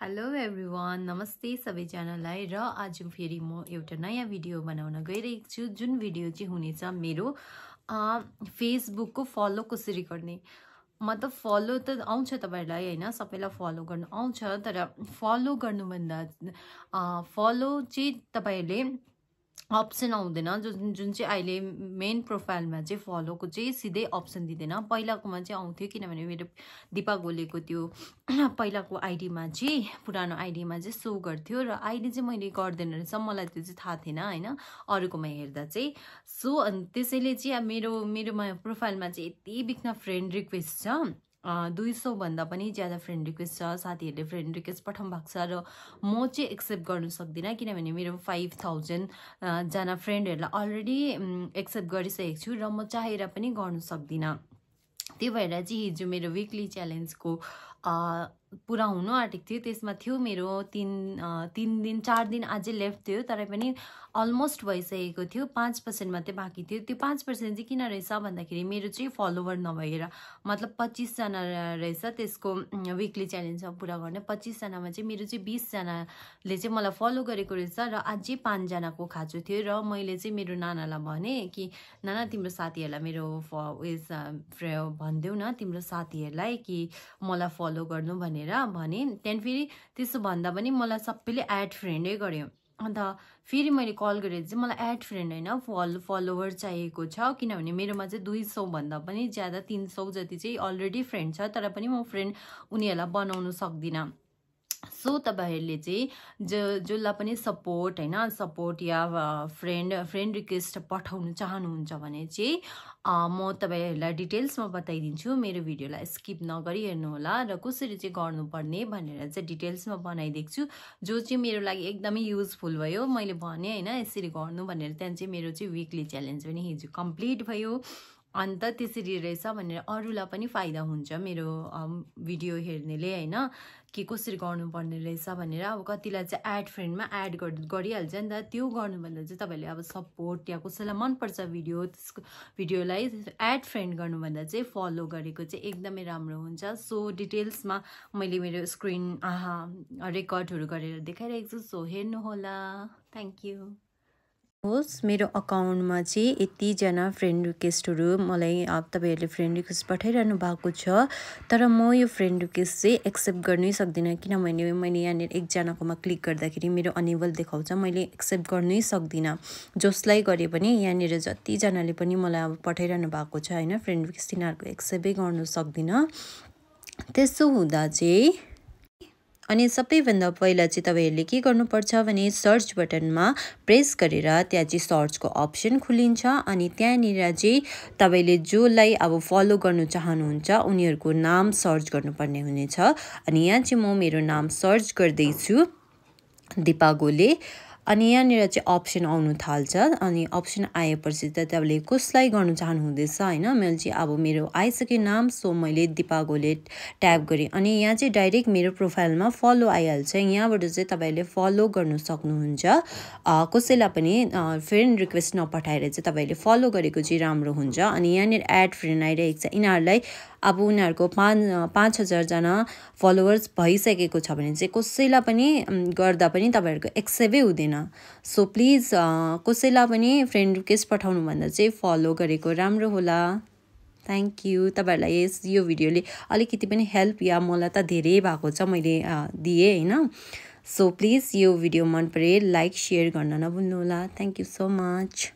Hello everyone, नमस्ते सबैजनालाई। र आज फेरि म एउटा नयाँ भिडियो बनाउन गइरहेको छु। जुन भिडियो चाहिँ हुनेछ मेरो फेसबुकको फलो कसरी गर्ने। मतलब फलो त आउँछ तपाईहरुलाई हैन, सबैलाई फलो गर्नु आउँछ, तर फलो गर्नुभन्दा फलो चाहिँ तपाईहरुले अप्सन आउँदैन। जुन चाहिँ अहिले मेन प्रोफाइलमा चाहिँ फलोको चाहिँ सिधै अप्सन दिँदैन। पहिलाकोमा चाहिँ आउँथ्यो, किनभने मेरो दिपा गोलेको त्यो पहिलाको आइडीमा चाहिँ पुरानो आइडीमा चाहिँ सो गर्थ्यो, र अहिले चाहिँ मैले गर्दैन रहेछ। मलाई त्यो चाहिँ थाहा थिएन हैन, अरूकोमा हेर्दा चाहिँ। सो अनि त्यसैले चाहिँ मेरोमा प्रोफाइलमा चाहिँ यति बिघ्न फ्रेन्ड रिक्वेस्ट छ, 200 भन्दा पनि ज्यादा फ्रेन्ड रिक्वेस्ट छ। साथीहरूले फ्रेन्ड रिक्वेस्ट पठाउनु भएको छ, र म चाहिँ एक्सेप्ट गर्नु सक्दिनँ, किनभने मेरो 5000 जना फ्रेन्डहरूलाई अलरेडी एक्सेप्ट गरिसकेको छु, र म चाहेर पनि गर्नु सक्दिनँ। त्यो भएर चाहिँ हिजो मेरो विकली च्यालेन्जको पुरा हुनु आँटेको थियो। त्यसमा थियो मेरो 4 दिन अझै लेफ्ट थियो, तर पनि अलमोस्ट भइसकेको थियो। 5% मात्रै बाँकी थियो। त्यो 5% चाहिँ किन रहेछ भन्दाखेरि मेरो चाहिँ फलोवर नभएर, मतलब 25 जना रहेछ त्यसको विकली च्यालेन्जमा पुरा गर्ने। 25 जनामा चाहिँ मेरो चाहिँ 20 जनाले चाहिँ मलाई फलो गरेको रहेछ, र अझै 5 जनाको खाँचो थियो। र मैले चाहिँ मेरो नानालाई भने कि नाना तिम्रो साथीहरूलाई मेरो उयस भनिदेऊ न तिम्रो साथीहरूलाई कि मलाई फलो गर्नु भनेर भने। त्यहाँदेखि फेरि त्यसो भन्दा पनि मलाई सबैले एड फ्रेन्डै गर्यो। अन्त फेरि मैले कल गरेर चाहिँ मलाई एड फ्रेन्ड होइन फलोवर चाहिएको छ, किनभने मेरोमा चाहिँ 200 भन्दा पनि ज्यादा 300 जति चाहिँ अलरेडी फ्रेन्ड छ, तर पनि म फ्रेन्ड उनीहरूलाई बनाउनु सक्दिनँ। सो तपाईहरुले चाहिँ जसलाई पनि सपोर्ट हैन, सपोर्ट या फ्रेन्ड रिक्वेस्ट पठाउन चाहनुहुन्छ भने चाहिँ म तपाईहरुलाई डिटेल्समा बताइदिन्छु। मेरो भिडियोलाई स्किप नगरी हेर्नु होला, र कसरी चाहिँ गर्नुपर्ने भनेर चाहिँ डिटेल्समा बनाइदिएको छु, जो चाहिँ मेरो लागि एकदमै युजफुल भयो। मैले भने हैन यसरी गर्नु भनेर, त्यहाँ चाहिँ मेरो चाहिँ विकली च्यालेन्ज पनि हिजो कम्प्लिट भयो। अन्त त्यसरी रहेछ भनेर अरूलाई पनि फाइदा हुन्छ मेरो भिडियो हेर्नेले हैन, कि कसरी गर्नुपर्ने रहेछ भनेर। अब कतिलाई चाहिँ एड फ्रेन्डमा एड गरिहाल्छ नि त। त्यो गर्नुभन्दा चाहिँ तपाईले अब सपोर्ट या कसैलाई मनपर्छ त्यसको भिडियोलाई एड फ्रेन्ड गर्नुभन्दा चाहिँ फलो गरेको चाहिँ एकदमै राम्रो हुन्छ। सो डिटेल्समा मैले मेरो स्क्रिन रेकर्डहरू गरेर देखाइरहेको छु, सो हेर्नु होला। Thank you. मेरो अकाउन्टमा चाहिँ यतिजना फ्रेन्ड रिक्वेस्टहरू मलाई तपाईहरुले फ्रेन्ड रिक्वेस्ट पठाइरहनु भएको छ, तर म यो फ्रेन्ड रिक्वेस्ट चाहिँ एक्सेप्ट गर्नै सक्दिनँ, किनभने मैले यहाँनिर एकजनाकोमा क्लिक गर्दाखेरि मेरो अनेबल देखाउँछ। मैले एक्सेप्ट गर्नै सक्दिनँ। जसलाई गरे पनि यहाँनिर जतिजनाले पनि मलाई अब पठाइरहनु भएको छ हैन फ्रेन्ड रिक्वेस्ट, तिनीहरूको एक्सेप्टै गर्नु सक्दिनँ। त्यसो हुँदा चाहिँ अनि सबैभन्दा पहिला चाहिँ तपाईहरुले के गर्नुपर्छ भने सर्च बटनमा प्रेस गरेर त्यहाँ चाहिँ सर्चको अप्सन खुलिन्छ, अनि त्यहाँनिर चाहिँ तपाईले जसलाई अब फलो गर्नु चाहनुहुन्छ उनीहरूको नाम सर्च गर्नुपर्ने हुनेछ। अनि यहाँ चाहिँ म मेरो नाम सर्च गर्दैछु, दिपा गोले। अनि यहाँनिर चाहिँ अप्सन आउनु थाल्छ, अनि अप्सन आएपछि त तपाईले कसलाई गर्नु चाहनुहुँदैछ हैन। मैले चाहिँ अब मेरो आइसक्यो नाम, सो मैले दिपा गोले ट्याब गरेँ, अनि यहाँ चाहिँ डाइरेक्ट मेरो प्रोफाइलमा फलो आइहाल्छ। यहाँबाट चाहिँ तपाईले फलो गर्नु सक्नुहुन्छ। कसैलाई पनि फ्रेन्ड रिक्वेस्ट नपठाएर चाहिँ तपाईले फलो गरेको चाहिँ राम्रो हुन्छ। अनि यहाँनिर एड फ्रेन्ड आइरहेको छ, यिनीहरूलाई अब उनीहरूको 5000 जना फलोवर्स भइसकेको छ भने चाहिँ कसैलाई पनि गर्दा पनि तपाईहरुको एक्सेप्टै हुँदैन। सो प्लिज कसैलाई पनि फ्रेन्ड रिक्वेस्ट पठाउनु भन्दा चाहिँ फलो गरेको राम्रो होला। Thank you. तपाईहरुलाई यो भिडियोले अलिकति पनि हेल्प या मलाई त धेरै भएको छ, मैले दिए हैन। सो प्लिज यो भिडियो मन परे लाइक शेयर गर्न नभुल्नु होला। Thank you so much.